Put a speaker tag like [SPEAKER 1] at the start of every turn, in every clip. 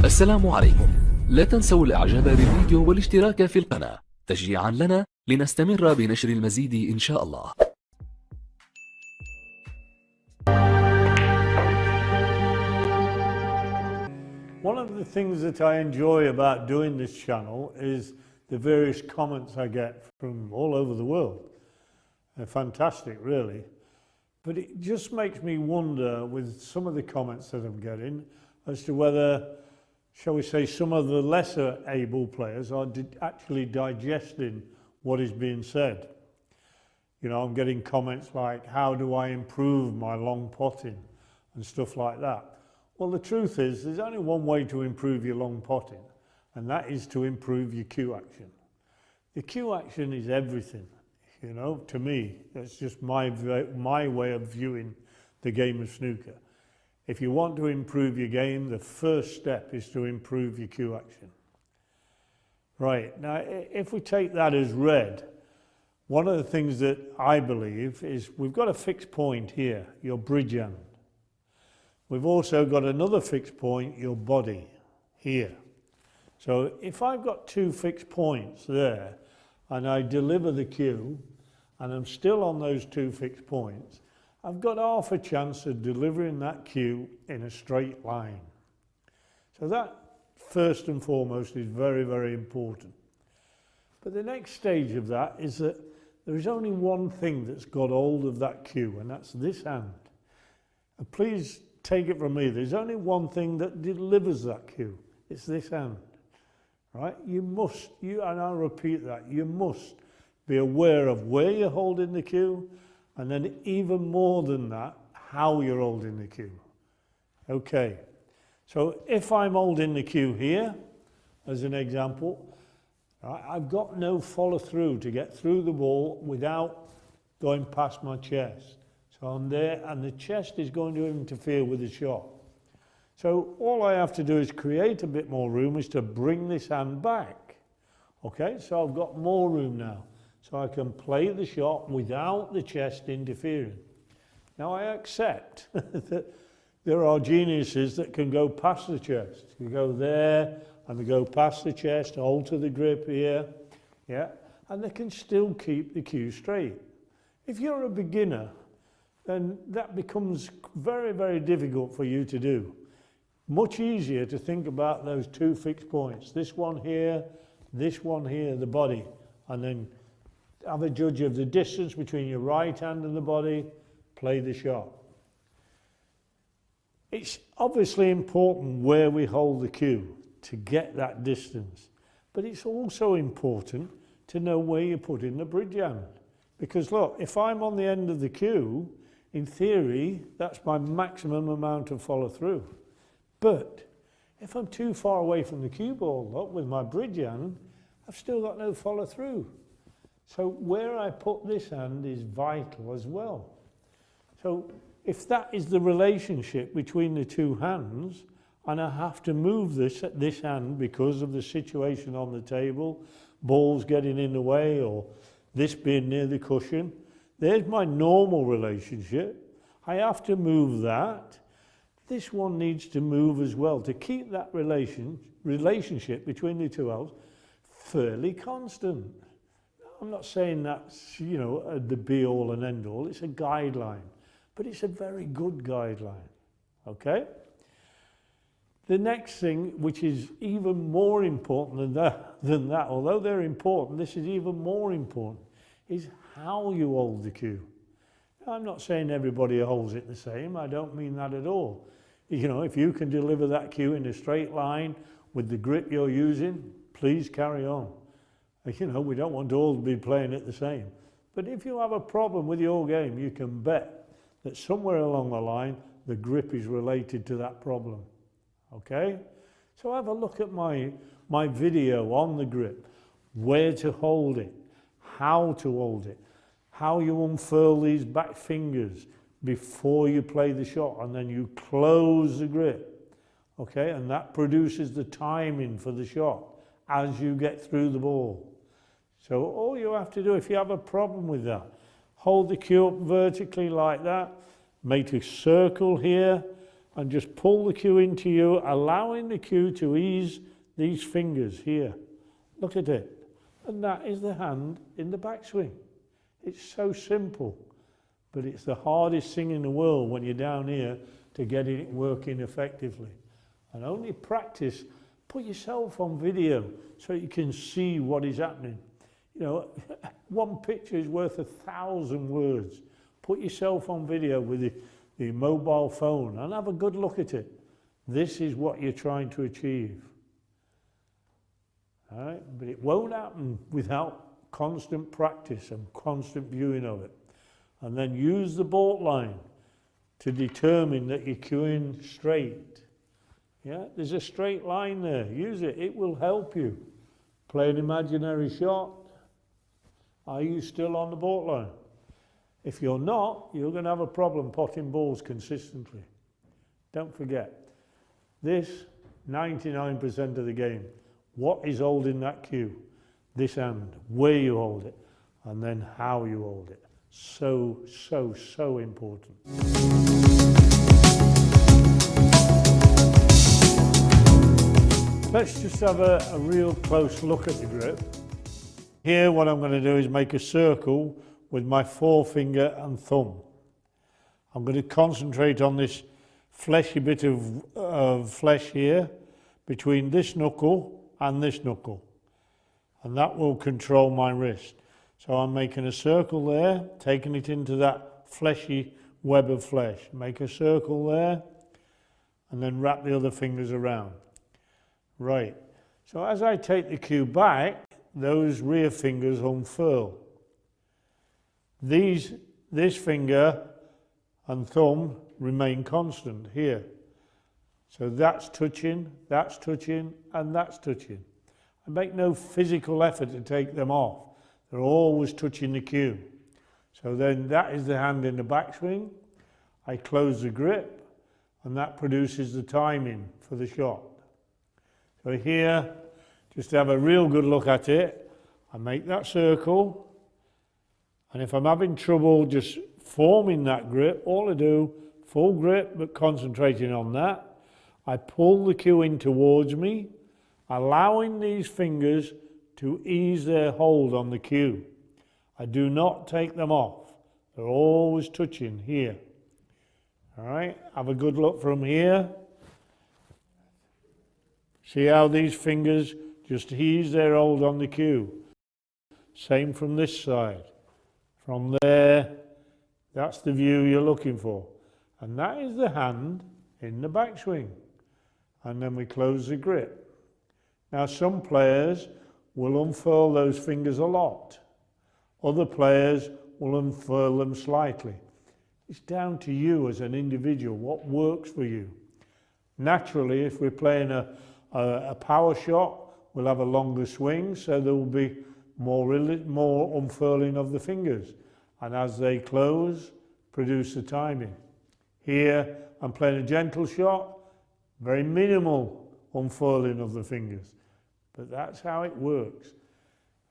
[SPEAKER 1] السلام عليكم. لا تنسوا الاعجاب بالفيديو والاشتراك في القناة تشجيعا لنا لنستمر بنشر المزيد إن شاء الله.
[SPEAKER 2] One of the things that I enjoy about doing this channel is the various comments I get from all over the world. They're fantastic, really. But it just makes me wonder with some of the comments that I'm getting as to whether, shall we say, some of the lesser able players are actually digesting what is being said. You know, I'm getting comments like, how do I improve my long potting and stuff like that. Well, the truth is, there's only one way to improve your long potting, and that is to improve your cue action. The cue action is everything, you know, to me. That's just my way of viewing the game of snooker. If you want to improve your game, the first step is to improve your cue action. Right, now if we take that as read, one of the things that I believe is we've got a fixed point here, your bridge hand. We've also got another fixed point, your body, here. So if I've got two fixed points there, and I deliver the cue, and I'm still on those two fixed points, I've got half a chance of delivering that cue in a straight line. So that, first and foremost, is very, very important. But the next stage of that is that there is only one thing that's got hold of that cue, and that's this hand. And please take it from me, there's only one thing that delivers that cue. It's this hand, right? You must, and I'll repeat that, you must be aware of where you're holding the cue, and then even more than that, how you're holding the cue. Okay, so if I'm holding the cue here, as an example, right, I've got no follow through to get through the ball without going past my chest. So I'm there, and the chest is going to interfere with the shot. So all I have to do is create a bit more room, is to bring this hand back. Okay, so I've got more room now. So I can play the shot without the chest interfering. Now I accept that there are geniuses that can go past the chest. You go there, and they go past the chest, alter the grip here, yeah, and they can still keep the cue straight. If you're a beginner, then that becomes very, very difficult for you to do. Much easier to think about those two fixed points, this one here, the body, and then have a judge of the distance between your right hand and the body, play the shot. It's obviously important where we hold the cue to get that distance, but it's also important to know where you're putting the bridge hand. Because look, if I'm on the end of the cue, in theory, that's my maximum amount of follow through. But if I'm too far away from the cue ball, look, with my bridge hand, I've still got no follow through. So where I put this hand is vital as well. So if that is the relationship between the two hands, and I have to move this hand because of the situation on the table, balls getting in the way, or this being near the cushion, there's my normal relationship. I have to move that. This one needs to move as well to keep that relationship between the two elves fairly constant. I'm not saying that's, you know, the be all and end all. It's a guideline, but it's a very good guideline. Okay? The next thing, which is even more important than that, although they're important, this is even more important, is how you hold the cue. Now, I'm not saying everybody holds it the same. I don't mean that at all. You know, if you can deliver that cue in a straight line with the grip you're using, please carry on. You know, we don't want to all be playing it the same. But if you have a problem with your game, you can bet that somewhere along the line, the grip is related to that problem. Okay? So have a look at my video on the grip, where to hold it, how to hold it, how you unfurl these back fingers before you play the shot, and then you close the grip, okay? And that produces the timing for the shot as you get through the ball. So all you have to do, if you have a problem with that, hold the cue up vertically like that, make a circle here, and just pull the cue into you, allowing the cue to ease these fingers here. Look at it. And that is the hand in the backswing. It's so simple, but it's the hardest thing in the world when you're down here to get it working effectively. And only practice, put yourself on video so you can see what is happening. You know, one picture is worth 1,000 words. Put yourself on video with the mobile phone and have a good look at it. This is what you're trying to achieve. All right? But it won't happen without constant practice and constant viewing of it. And then use the baulk line to determine that you're cueing straight. Yeah, there's a straight line there. Use it. It will help you. Play an imaginary shot. Are you still on the baulk line? If you're not, you're going to have a problem potting balls consistently. Don't forget, this 99% of the game. What is holding that cue? This hand, where you hold it, and then how you hold it. So, so, so important. Let's just have a real close look at the grip. Here what I'm going to do is make a circle with my forefinger and thumb. I'm going to concentrate on this fleshy bit of flesh here between this knuckle and this knuckle, and that will control my wrist. So I'm making a circle there, taking it into that fleshy web of flesh. Make a circle there and then wrap the other fingers around. Right, so as I take the cue back, those rear fingers unfurl. This finger and thumb remain constant here. So that's touching, and that's touching. I make no physical effort to take them off. They're always touching the cue. So then that is the hand in the backswing. I close the grip, and that produces the timing for the shot. So here, just to have a real good look at it, I make that circle, and if I'm having trouble just forming that grip, all I do, full grip but concentrating on that, I pull the cue in towards me, allowing these fingers to ease their hold on the cue. I do not take them off. They're always touching here. All right, have a good look from here. See how these fingers just ease their hold on the cue. Same from this side. From there, that's the view you're looking for. And that is the hand in the backswing. And then we close the grip. Now some players will unfurl those fingers a lot. Other players will unfurl them slightly. It's down to you as an individual, what works for you. Naturally, if we're playing a power shot, we'll have a longer swing, so there will be more unfurling of the fingers. And as they close, produce the timing. Here, I'm playing a gentle shot, very minimal unfurling of the fingers. But that's how it works.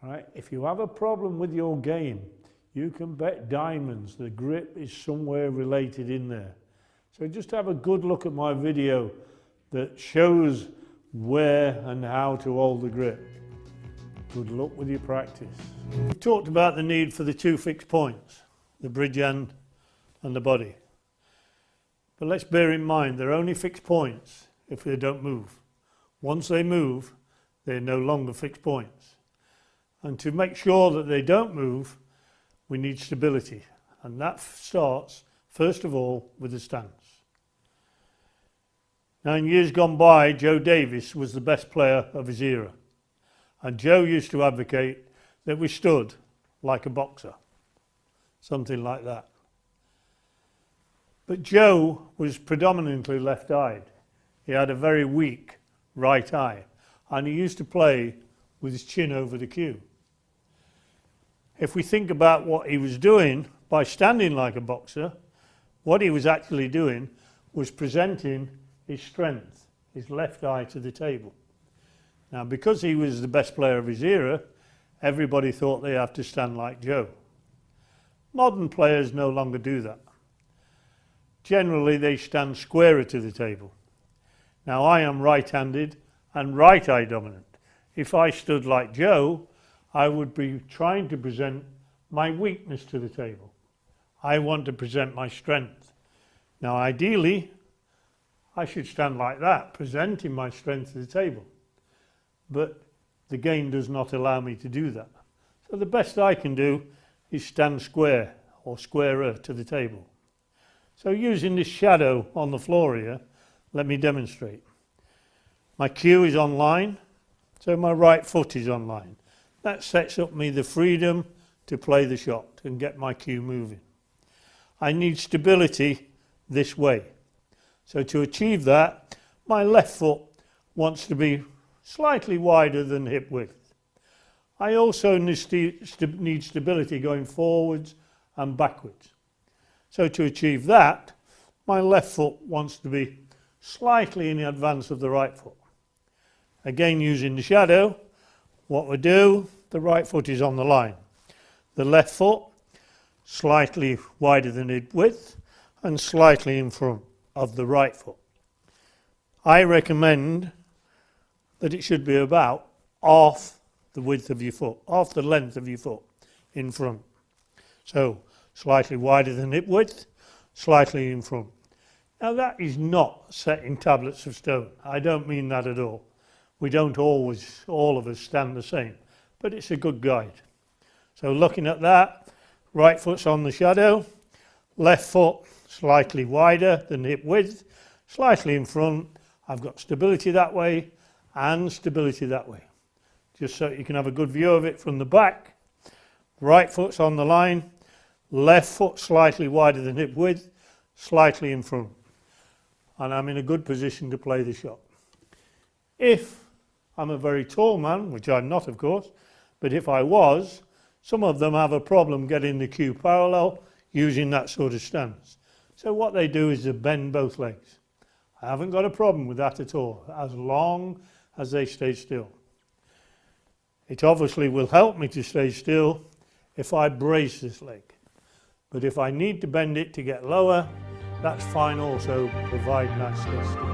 [SPEAKER 2] Right? If you have a problem with your game, you can bet diamonds the grip is somewhere related in there. So just have a good look at my video that shows where and how to hold the grip. Good luck with your practice. We talked about the need for the two fixed points, the bridge end and the body. But let's bear in mind they're only fixed points if they don't move. Once they move, they're no longer fixed points. And to make sure that they don't move, we need stability. And that starts, first of all, with the stance. Now, in years gone by, Joe Davis was the best player of his era. And Joe used to advocate that we stood like a boxer. Something like that. But Joe was predominantly left-eyed. He had a very weak right eye. And he used to play with his chin over the cue. If we think about what he was doing by standing like a boxer, what he was actually doing was presenting his strength, his left eye to the table. Now, because he was the best player of his era, everybody thought they have to stand like Joe. Modern players no longer do that. generally they stand squarer to the table. Now I am right-handed and right-eye dominant. If I stood like Joe, I would be trying to present my weakness to the table. I want to present my strength. Now ideally, I should stand like that, presenting my strength to the table. But the game does not allow me to do that. So the best I can do is stand square or squarer to the table. So using this shadow on the floor here, let me demonstrate. My cue is on line, so my right foot is on line. That sets up me the freedom to play the shot and get my cue moving. I need stability this way. So to achieve that, my left foot wants to be slightly wider than hip width. I also need stability going forwards and backwards. So to achieve that, my left foot wants to be slightly in advance of the right foot. Again, using the shadow, what we do, the right foot is on the line. The left foot, slightly wider than hip width and slightly in front of the right foot. I recommend that it should be about half the width of your foot, half the length of your foot in front. So slightly wider than hip width, slightly in front. Now that is not set in tablets of stone. I don't mean that at all. We don't always, all of us, stand the same, but it's a good guide. So looking at that, right foot's on the shadow, left foot slightly wider than hip width, slightly in front. I've got stability that way and stability that way. Just so you can have a good view of it from the back. Right foot's on the line, left foot slightly wider than hip width, slightly in front. And I'm in a good position to play the shot. If I'm a very tall man, which I'm not of course, but if I was, some of them have a problem getting the cue parallel using that sort of stance. So what they do is they bend both legs. I haven't got a problem with that at all, as long as they stay still. It obviously will help me to stay still if I brace this leg. But if I need to bend it to get lower, that's fine also, providing I stay still.